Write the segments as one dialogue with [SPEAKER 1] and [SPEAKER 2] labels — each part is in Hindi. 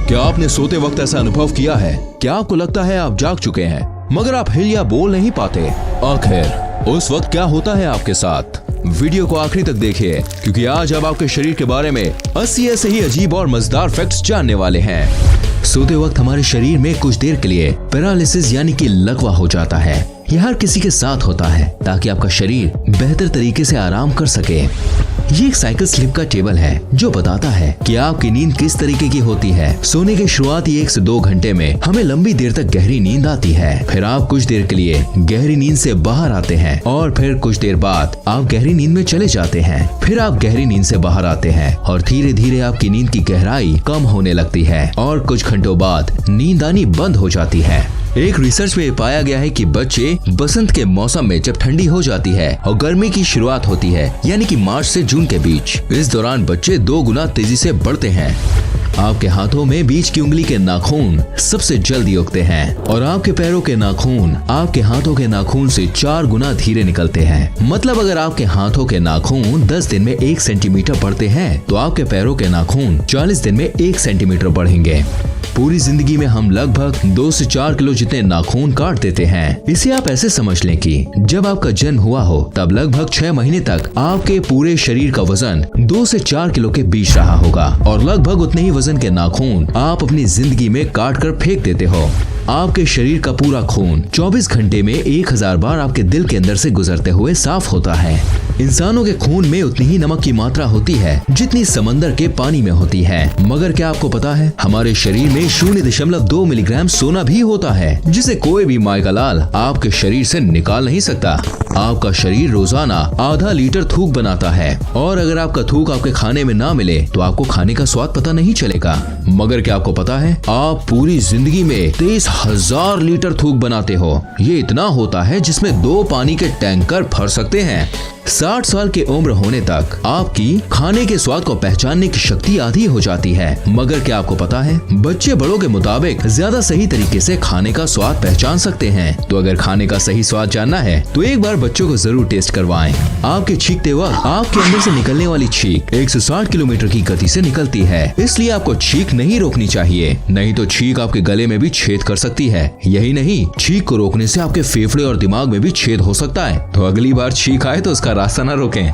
[SPEAKER 1] क्या आपने सोते वक्त ऐसा अनुभव किया है? क्या आपको लगता है आप जाग चुके हैं मगर आप हिल या बोल नहीं पाते? आखिर उस वक्त क्या होता है आपके साथ? वीडियो को आखिरी तक देखिए, क्योंकि आज हम आपके शरीर के बारे में 80 ऐसे ही अजीब और मजेदार फैक्ट्स जानने वाले हैं। सोते वक्त हमारे शरीर में कुछ देर के लिए पैरालिसिस यानी कि लकवा हो जाता है। यह हर किसी के साथ होता है ताकि आपका शरीर बेहतर तरीके से आराम कर सके। ये एक साइकिल स्लिप का टेबल है जो बताता है कि आपकी नींद किस तरीके की होती है। सोने के शुरुआती 1 से 2 घंटे में हमें लंबी देर तक गहरी नींद आती है। फिर आप कुछ देर के लिए गहरी नींद से बाहर आते हैं और फिर कुछ देर बाद आप गहरी नींद में चले जाते हैं। फिर आप गहरी नींद से बाहर आते हैं और धीरे धीरे आपकी नींद की गहराई कम होने लगती है और कुछ घंटों बाद नींद आनी बंद हो जाती है। एक रिसर्च में पाया गया है कि बच्चे बसंत के मौसम में जब ठंडी हो जाती है और गर्मी की शुरुआत होती है यानी कि मार्च से जून के बीच, इस दौरान बच्चे 2 गुना तेजी से बढ़ते हैं। आपके हाथों में बीच की उंगली के नाखून सबसे जल्दी उगते हैं और आपके पैरों के नाखून आपके हाथों के नाखून से 4 गुना धीरे निकलते हैं। मतलब अगर आपके हाथों के नाखून 10 दिन में 1 सेंटीमीटर बढ़ते हैं तो आपके पैरों के नाखून 40 दिन में 1 सेंटीमीटर बढ़ेंगे। पूरी जिंदगी में हम लगभग 2 से 4 किलो जितने नाखून काट देते हैं। इसे आप ऐसे समझ लें कि जब आपका जन्म हुआ हो तब लगभग 6 महीने तक आपके पूरे शरीर का वजन 2 से 4 किलो के बीच रहा होगा और लगभग उतने ही वजन के नाखून आप अपनी जिंदगी में काट कर फेंक देते हो। आपके शरीर का पूरा खून 24 घंटे में 1000 बार आपके दिल के अंदर से गुजरते हुए साफ होता है। इंसानों के खून में उतनी ही नमक की मात्रा होती है जितनी समंदर के पानी में होती है। मगर क्या आपको पता है हमारे शरीर में 0.2 मिलीग्राम सोना भी होता है, जिसे कोई भी माय का लाल आपके शरीर से निकाल नहीं सकता। आपका शरीर रोजाना आधा लीटर थूक बनाता है और अगर आपका थूक आपके खाने में ना मिले तो आपको खाने का स्वाद पता नहीं चलेगा। मगर क्या आपको पता है आप पूरी जिंदगी में 23,000 लीटर थूक बनाते हो। ये इतना होता है जिसमें 2 पानी के टैंकर भर सकते हैं। 60 साल की उम्र होने तक आपकी खाने के स्वाद को पहचानने की शक्ति आधी हो जाती है। मगर क्या आपको पता है बच्चे बड़ों के मुताबिक ज्यादा सही तरीके से खाने का स्वाद पहचान सकते हैं। तो अगर खाने का सही स्वाद जानना है तो एक बार बच्चों को जरूर टेस्ट करवाएं। आपके छींकते वक्त आपके अंदर से निकलने वाली छींक 160 किलोमीटर की गति से निकलती है, इसलिए आपको छींक नहीं रोकनी चाहिए, नहीं तो छींक आपके गले में भी छेद कर सकती है। यही नहीं, छींक को रोकने से आपके फेफड़े और दिमाग में भी छेद हो सकता है। तो अगली बार छींक आए तो उसका रास्ता न रोकें।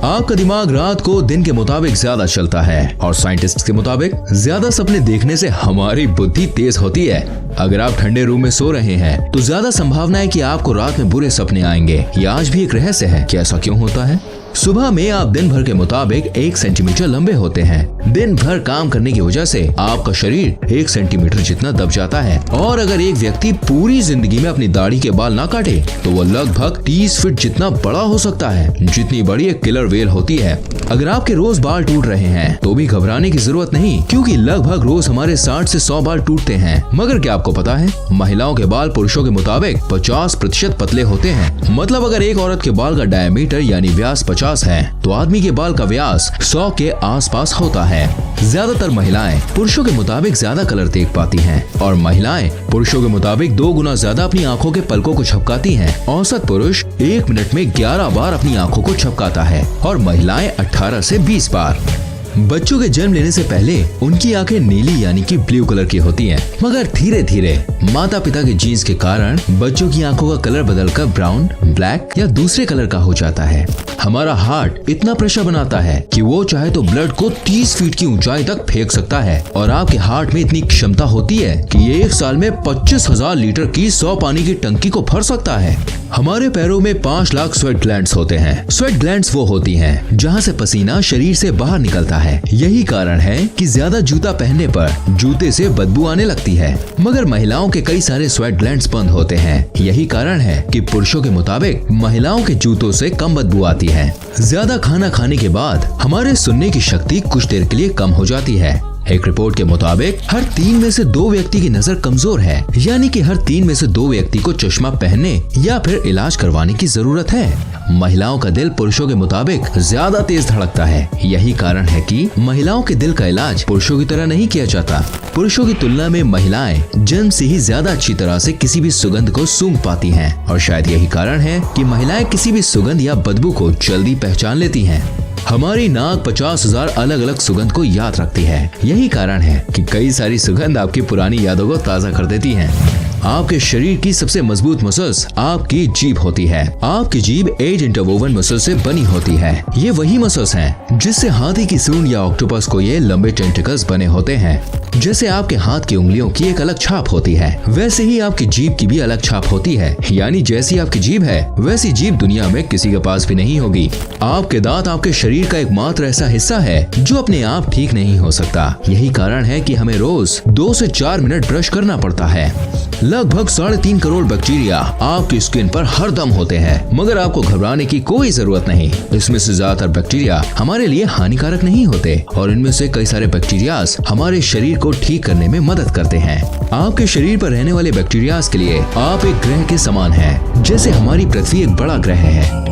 [SPEAKER 1] आपका दिमाग रात को दिन के मुताबिक ज्यादा चलता है और साइंटिस्ट के मुताबिक ज्यादा सपने देखने से हमारी बुद्धि तेज होती है। अगर आप ठंडे रूम में सो रहे हैं तो ज्यादा संभावना है कि आपको रात में बुरे सपने आएंगे। ये आज भी एक रहस्य है कि ऐसा क्यों होता है। सुबह में आप दिन भर के मुताबिक 1 सेंटीमीटर लंबे होते हैं। दिन भर काम करने की वजह से आपका शरीर 1 सेंटीमीटर जितना दब जाता है और अगर एक व्यक्ति पूरी जिंदगी में अपनी दाढ़ी के बाल ना काटे तो वो लगभग 30 फीट जितना बड़ा हो सकता है, जितनी बड़ी एक किलर वेल होती है। अगर आपके रोज बाल टूट रहे हैं तो भी घबराने की जरूरत नहीं, क्योंकि लगभग रोज हमारे 60 से 100 बाल टूटते हैं। मगर क्या आपको पता है महिलाओं के बाल पुरुषों के मुताबिक 50% पतले होते हैं। मतलब अगर एक औरत के बाल का डायमीटर यानी व्यास 50 है तो आदमी के बाल का व्यास 100 के आसपास होता है। ज्यादातर महिलाएं पुरुषों के मुताबिक ज्यादा कलर देख पाती हैं और महिलाएं पुरुषों के मुताबिक 2 गुना ज्यादा अपनी आंखों के पलकों को झपकाती हैं। औसत पुरुष 1 मिनट में 11 बार अपनी आंखों को झपकाता है और महिलाएं 18 से 20 बार। बच्चों के जन्म लेने से पहले उनकी आंखें नीली यानी कि ब्लू कलर की होती हैं, मगर धीरे धीरे माता पिता के जीन्स के कारण बच्चों की आंखों का कलर बदलकर ब्राउन, ब्लैक या दूसरे कलर का हो जाता है। हमारा हार्ट इतना प्रेशर बनाता है कि वो चाहे तो ब्लड को 30 फीट की ऊंचाई तक फेंक सकता है और आपके हार्ट में इतनी क्षमता होती है कि ये एक साल में 25,000 लीटर की 100 पानी की टंकी को भर सकता है। हमारे पैरों में 5 लाख स्वेट ग्लैंड्स होते हैं। स्वेट ग्लैंड्स वो होती हैं जहाँ से पसीना शरीर से बाहर निकलता है। यही कारण है कि ज्यादा जूता पहनने पर जूते से बदबू आने लगती है। मगर महिलाओं के कई सारे स्वेट ग्लैंड्स बंद होते हैं। यही कारण है कि पुरुषों के मुताबिक महिलाओं के जूतों से कम बदबू आती है। ज्यादा खाना खाने के बाद हमारे सुनने की शक्ति कुछ देर के लिए कम हो जाती है। एक रिपोर्ट के मुताबिक हर 3 में से 2 व्यक्ति की नजर कमजोर है, यानी कि हर 3 में से 2 व्यक्ति को चश्मा पहनने या फिर इलाज करवाने की जरूरत है। महिलाओं का दिल पुरुषों के मुताबिक ज्यादा तेज धड़कता है। यही कारण है कि महिलाओं के दिल का इलाज पुरुषों की तरह नहीं किया जाता। पुरुषों की तुलना में महिलाएं जन्म से ही ज्यादा अच्छी तरह से किसी भी सुगंध को सूंघ पाती हैं और शायद यही कारण है कि महिलाएं किसी भी सुगंध या बदबू को जल्दी पहचान लेती हैं। हमारी नाक 50,000 अलग अलग सुगंध को याद रखती है। यही कारण है कि कई सारी सुगंध आपकी पुरानी यादों को ताज़ा कर देती हैं। आपके शरीर की सबसे मजबूत मसल्स आपकी जीभ होती है। आपकी जीभ 8 इंटरवोवन मसल से बनी होती है। ये वही मसल्स हैं जिससे हाथी की सूंड या ऑक्टोपस को ये लंबे टेंटिकल्स बने होते हैं। जैसे आपके हाथ की उंगलियों की एक अलग छाप होती है, वैसे ही आपकी जीभ की भी अलग छाप होती है। यानी जैसी आपकी जीभ है वैसी जीभ दुनिया में किसी के पास भी नहीं होगी। आपके दांत आपके शरीर का एकमात्र ऐसा हिस्सा है जो अपने आप ठीक नहीं हो सकता। यही कारण है कि हमें रोज 2 से 4 मिनट ब्रश करना पड़ता है। लगभग 3.5 करोड़ बैक्टीरिया आपकी स्किन पर हरदम होते हैं, मगर आपको घबराने की कोई जरूरत नहीं। इसमें से ज्यादातर बैक्टीरिया हमारे लिए हानिकारक नहीं होते और इनमें से कई सारे बैक्टीरियाज हमारे शरीर को ठीक करने में मदद करते हैं। आपके शरीर पर रहने वाले बैक्टीरियाज के लिए आप एक ग्रह के समान हैं। जैसे हमारी पृथ्वी एक बड़ा ग्रह है,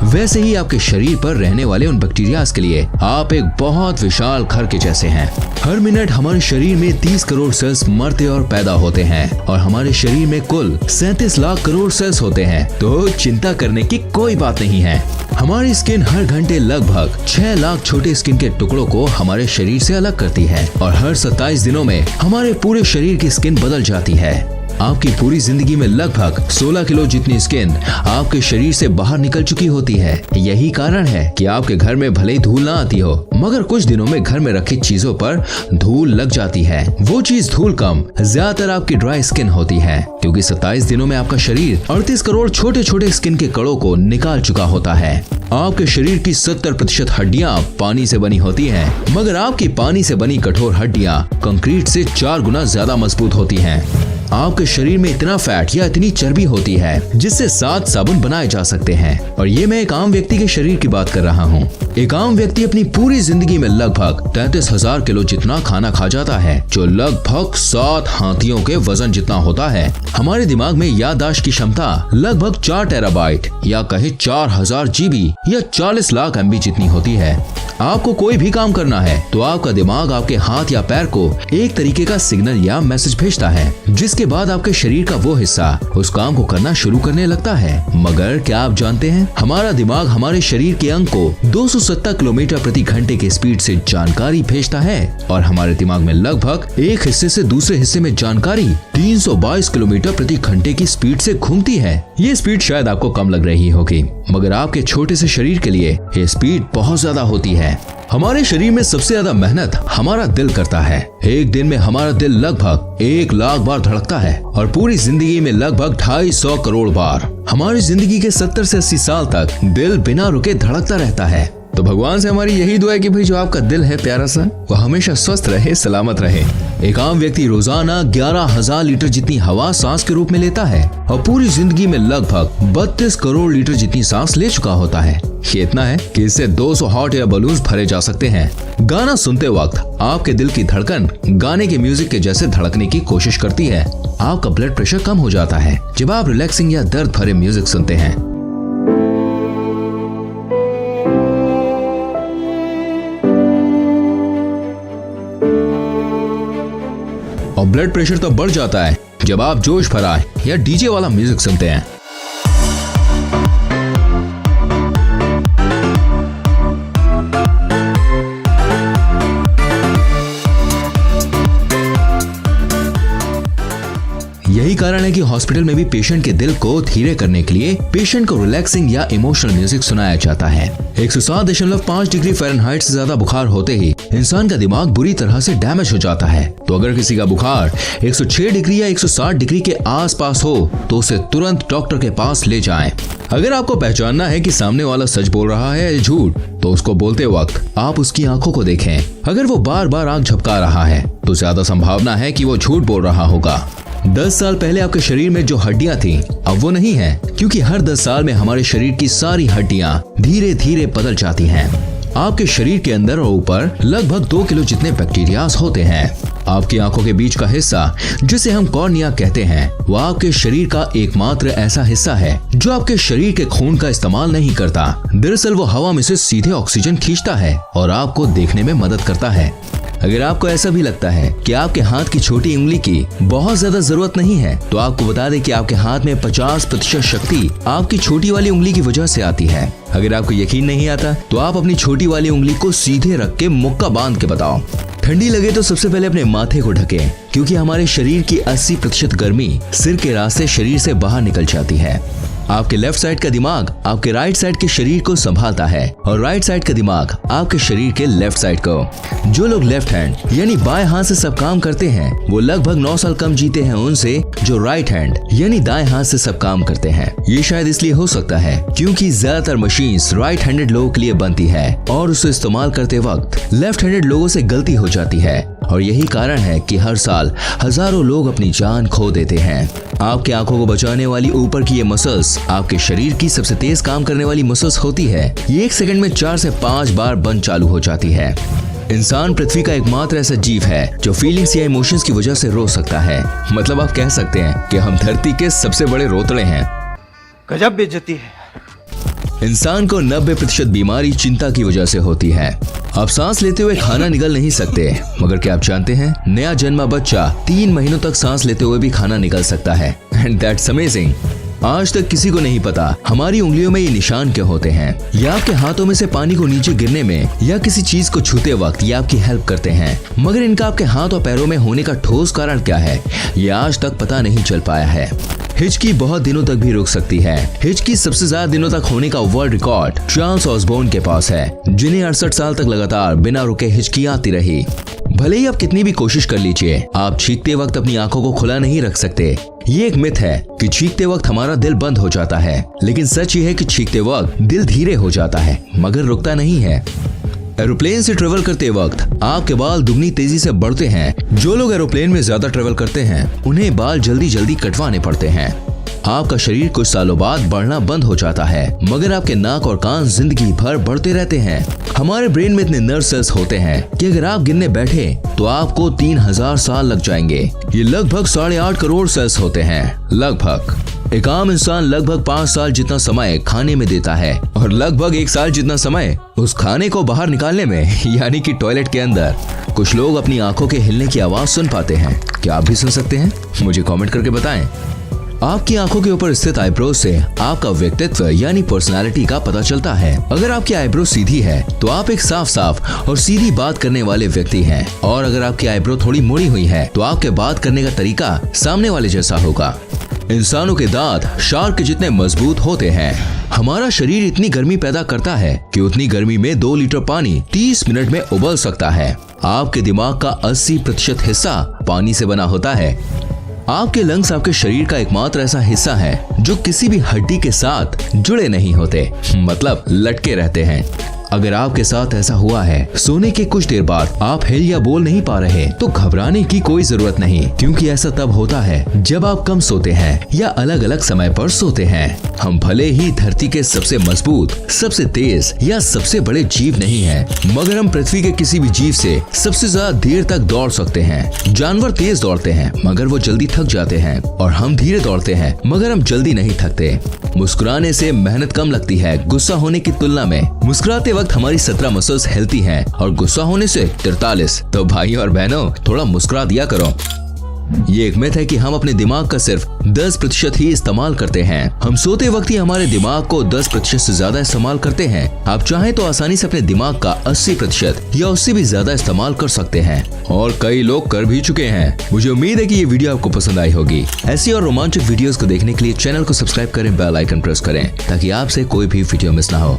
[SPEAKER 1] वैसे ही आपके शरीर पर रहने वाले उन बैक्टीरियाज के लिए आप एक बहुत विशाल घर के जैसे हैं। हर मिनट हमारे शरीर में 30 करोड़ सेल्स मरते और पैदा होते हैं और हमारे शरीर में कुल 37 लाख करोड़ सेल्स होते हैं, तो चिंता करने की कोई बात नहीं है। हमारी स्किन हर घंटे लगभग 6 लाख छोटे स्किन के टुकड़ों को हमारे शरीर से अलग करती है और हर 27 दिनों में हमारे पूरे शरीर की स्किन बदल जाती है। आपकी पूरी जिंदगी में लगभग 16 किलो जितनी स्किन आपके शरीर से बाहर निकल चुकी होती है। यही कारण है कि आपके घर में भले ही धूल ना आती हो, मगर कुछ दिनों में घर में रखी चीजों पर धूल लग जाती है। वो चीज धूल कम ज्यादातर आपकी ड्राई स्किन होती है, क्योंकि 27 दिनों में आपका शरीर 38 करोड़ छोटे छोटे स्किन के कणों को निकाल चुका होता है। आपके शरीर की 70% हड्डियां पानी से बनी होती हैं, मगर आपकी पानी से बनी कठोर हड्डियां कंक्रीट से 4 गुना ज्यादा मजबूत होती हैं। आपके शरीर में इतना फैट या इतनी चर्बी होती है जिससे 7 साबुन बनाए जा सकते हैं, और ये मैं एक आम व्यक्ति के शरीर की बात कर रहा हूँ। एक आम व्यक्ति अपनी पूरी जिंदगी में लगभग 33,000 किलो जितना खाना खा जाता है, जो लगभग 7 हाथियों के वजन जितना होता है। हमारे दिमाग में याददाश्त की क्षमता लगभग 4 टेराबाइट या कहे 4000 GB या 40 लाख MB जितनी होती है। आपको कोई भी काम करना है तो आपका दिमाग आपके हाथ या पैर को एक तरीके का सिग्नल या मैसेज भेजता है, जिसके बाद आपके शरीर का वो हिस्सा उस काम को करना शुरू करने लगता है। मगर क्या आप जानते हैं, हमारा दिमाग हमारे शरीर के अंग को 270 किलोमीटर प्रति घंटे के स्पीड से जानकारी भेजता है और हमारे दिमाग में लगभग एक हिस्से से दूसरे हिस्से में जानकारी 322 किलोमीटर प्रति घंटे की स्पीड से घूमती है। ये स्पीड शायद आपको कम लग रही होगी, मगर आपके छोटे से शरीर के लिए ये स्पीड बहुत ज्यादा होती है। हमारे शरीर में सबसे ज्यादा मेहनत हमारा दिल करता है। एक दिन में हमारा दिल लगभग 1 लाख बार धड़कता है और पूरी जिंदगी में लगभग 250 करोड़ बार। हमारी जिंदगी के 70 से 80 साल तक दिल बिना रुके धड़कता रहता है। तो भगवान से हमारी यही दुआ है कि भाई जो आपका दिल है प्यारा सा, वो हमेशा स्वस्थ रहे, सलामत रहे। एक आम व्यक्ति रोजाना 11,000 लीटर जितनी हवा सांस के रूप में लेता है और पूरी जिंदगी में लगभग 32 करोड़ लीटर जितनी सांस ले चुका होता है। ये इतना है कि इससे 200 हॉट एयर बलून्स भरे जा सकते हैं। गाना सुनते वक्त आपके दिल की धड़कन गाने के म्यूजिक के जैसे धड़कने की कोशिश करती है। आपका ब्लड प्रेशर कम हो जाता है जब आप रिलैक्सिंग या दर्द भरे म्यूजिक सुनते हैं। और ब्लड प्रेशर तो बढ़ जाता है जब आप जोश भरा या डीजे वाला म्यूजिक सुनते हैं। यही कारण है कि हॉस्पिटल में भी पेशेंट के दिल को धीरे करने के लिए पेशेंट को रिलैक्सिंग या इमोशनल म्यूजिक सुनाया जाता है। 107.5 डिग्री फ़ारेनहाइट से ज्यादा बुखार होते ही इंसान का दिमाग बुरी तरह से डैमेज हो जाता है। तो अगर किसी का बुखार 106 डिग्री या 160 डिग्री के आसपास हो तो उसे तुरंत डॉक्टर के पास ले जाएं। अगर आपको पहचानना है कि सामने वाला सच बोल रहा है या झूठ, तो उसको बोलते वक्त आप उसकी आंखों को देखें। अगर वो बार बार आंख झपका रहा है तो ज्यादा संभावना है कि वो झूठ बोल रहा होगा। 10 साल पहले आपके शरीर में जो हड्डियां थीं, अब वो नहीं है, क्योंकि हर 10 साल में हमारे शरीर की सारी हड्डियां धीरे धीरे बदल जाती हैं। आपके शरीर के अंदर और ऊपर लगभग 2 किलो जितने बैक्टीरियाज होते हैं। आपकी आंखों के बीच का हिस्सा जिसे हम कॉर्निया कहते हैं, वह आपके शरीर का एकमात्र ऐसा हिस्सा है जो आपके शरीर के खून का इस्तेमाल नहीं करता। दरअसल वो हवा में से सीधे ऑक्सीजन खींचता है और आपको देखने में मदद करता है। अगर आपको ऐसा भी लगता है कि आपके हाथ की छोटी उंगली की बहुत ज्यादा जरूरत नहीं है, तो आपको बता दें कि आपके हाथ में 50% शक्ति आपकी छोटी वाली उंगली की वजह से आती है। अगर आपको यकीन नहीं आता तो आप अपनी छोटी वाली उंगली को सीधे रख के मुक्का बांध के बताओ। ठंडी लगे तो सबसे पहले अपने माथे को ढकें, क्योंकि हमारे शरीर की 80% गर्मी सिर के रास्ते शरीर से बाहर निकल जाती है। आपके लेफ्ट साइड का दिमाग आपके राइट साइड के शरीर को संभालता है और राइट साइड का दिमाग आपके शरीर के लेफ्ट साइड को। जो लोग लेफ्ट हैंड यानी बाएं हाथ से सब काम करते हैं, वो लगभग 9 साल कम जीते हैं उनसे जो राइट हैंड यानी दाएं हाथ से सब काम करते हैं। ये शायद इसलिए हो सकता है क्योंकि ज्यादातर मशीन्स राइट हैंडेड लोगों के लिए बनती है और उसे इस्तेमाल करते वक्त लेफ्ट हैंडेड लोगों से गलती हो जाती है, और यही कारण है कि हर साल हजारों लोग अपनी जान खो देते हैं। आपकी आंखों को बचाने वाली ऊपर की ये मसल्स आपके शरीर की सबसे तेज काम करने वाली मसल्स होती है। ये 1 सेकंड में 4 से 5 बार बंद चालू हो जाती है। इंसान पृथ्वी का एकमात्र ऐसा जीव है जो फीलिंग्स या इमोशंस की वजह से रो सकता है। मतलब आप कह सकते हैं कि हम धरती के सबसे बड़े रोतड़े हैं।
[SPEAKER 2] गजब बेइज्जती है।
[SPEAKER 1] इंसान को 90% बीमारी चिंता की वजह से होती है। आप सांस लेते हुए खाना निगल नहीं सकते, मगर क्या आप जानते हैं नया जन्मा बच्चा 3 महीनों तक सांस लेते हुए भी खाना निगल सकता है। And that's amazing. आज तक किसी को नहीं पता हमारी उंगलियों में ये निशान क्या होते हैं। ये आपके हाथों में से पानी को नीचे गिरने में या किसी चीज को छूते वक्त ये आपकी हेल्प करते हैं, मगर इनका आपके हाथ और पैरों में होने का ठोस कारण क्या है, ये आज तक पता नहीं चल पाया है। हिचकी बहुत दिनों तक भी रुक सकती है। हिचकी सबसे ज्यादा दिनों तक होने का वर्ल्ड रिकॉर्ड चार्ल्स ऑसबोर्न के पास है, जिन्हें 68 साल तक लगातार बिना रुके हिचकी आती रही। भले ही आप कितनी भी कोशिश कर लीजिए, आप चीखते वक्त अपनी आंखों को खुला नहीं रख सकते। ये एक मिथ है कि चीखते वक्त हमारा दिल बंद हो जाता है, लेकिन सच ये है कि चीखते वक्त दिल धीरे हो जाता है मगर रुकता नहीं है। एरोप्लेन से ट्रेवल करते वक्त आपके बाल दुगनी तेजी से बढ़ते हैं। जो लोग एरोप्लेन में ज्यादा ट्रेवल करते हैं उन्हें बाल जल्दी जल्दी कटवाने पड़ते हैं। आपका शरीर कुछ सालों बाद बढ़ना बंद हो जाता है, मगर आपके नाक और कान जिंदगी भर बढ़ते रहते हैं। हमारे ब्रेन में इतने नर्व सेल्स होते हैं कि अगर आप गिनने बैठे तो आपको 3000 साल लग जाएंगे। ये लगभग 8.5 करोड़ सेल्स होते हैं। लगभग एक आम इंसान लगभग 5 साल जितना समय खाने में देता है और लगभग 1 साल जितना समय उस खाने को बाहर निकालने में, यानी कि टॉयलेट के अंदर। कुछ लोग अपनी आंखों के हिलने की आवाज सुन पाते हैं। क्या आप भी सुन सकते हैं? मुझे कमेंट करके बताएं। आपकी आंखों के ऊपर स्थित आईब्रो से आपका व्यक्तित्व यानी पर्सनालिटी का पता चलता है। अगर आपकी आईब्रो सीधी है तो आप एक साफ साफ और सीधी बात करने वाले व्यक्ति हैं, और अगर आपकी आईब्रो थोड़ी मुड़ी हुई है तो आपके बात करने का तरीका सामने वाले जैसा होगा। इंसानों के दांत शार्क के जितने मजबूत होते हैं। हमारा शरीर इतनी गर्मी पैदा करता है कि उतनी गर्मी में 2 लीटर पानी 30 मिनट में उबल सकता है। आपके दिमाग का 80% हिस्सा पानी से बना होता है। आपके लंग्स आपके शरीर का एकमात्र ऐसा हिस्सा है जो किसी भी हड्डी के साथ जुड़े नहीं होते, मतलब लटके रहते हैं। अगर आपके साथ ऐसा हुआ है, सोने के कुछ देर बाद आप हिल या बोल नहीं पा रहे, तो घबराने की कोई जरूरत नहीं, क्योंकि ऐसा तब होता है जब आप कम सोते हैं या अलग अलग समय पर सोते हैं। हम भले ही धरती के सबसे मजबूत, सबसे तेज या सबसे बड़े जीव नहीं हैं, मगर हम पृथ्वी के किसी भी जीव से सबसे ज्यादा देर तक दौड़ सकते हैं। जानवर तेज दौड़ते हैं मगर वो जल्दी थक जाते हैं, और हम धीरे दौड़ते हैं मगर हम जल्दी नहीं थकते। मुस्कुराने से मेहनत कम लगती है गुस्सा होने की तुलना में। मुस्कुराते वक्त हमारी 17 मसल्स हिलती हैं और गुस्सा होने से 43। तो भाइयों और बहनों, थोड़ा मुस्कुरा दिया करो। ये एक मिथ है कि हम अपने दिमाग का सिर्फ 10% ही इस्तेमाल करते हैं। हम सोते वक्त ही हमारे दिमाग को 10% से ज्यादा इस्तेमाल करते हैं। आप चाहें तो आसानी से अपने दिमाग का 80% या उससे भी ज्यादा इस्तेमाल कर सकते हैं, और कई लोग कर भी चुके हैं। मुझे उम्मीद है कि ये वीडियो आपको पसंद आई होगी। ऐसी और रोमांचक वीडियोस को देखने के लिए चैनल को सब्सक्राइब करें, बेल आइकन प्रेस करें, ताकि आपसे कोई भी वीडियो मिस ना हो।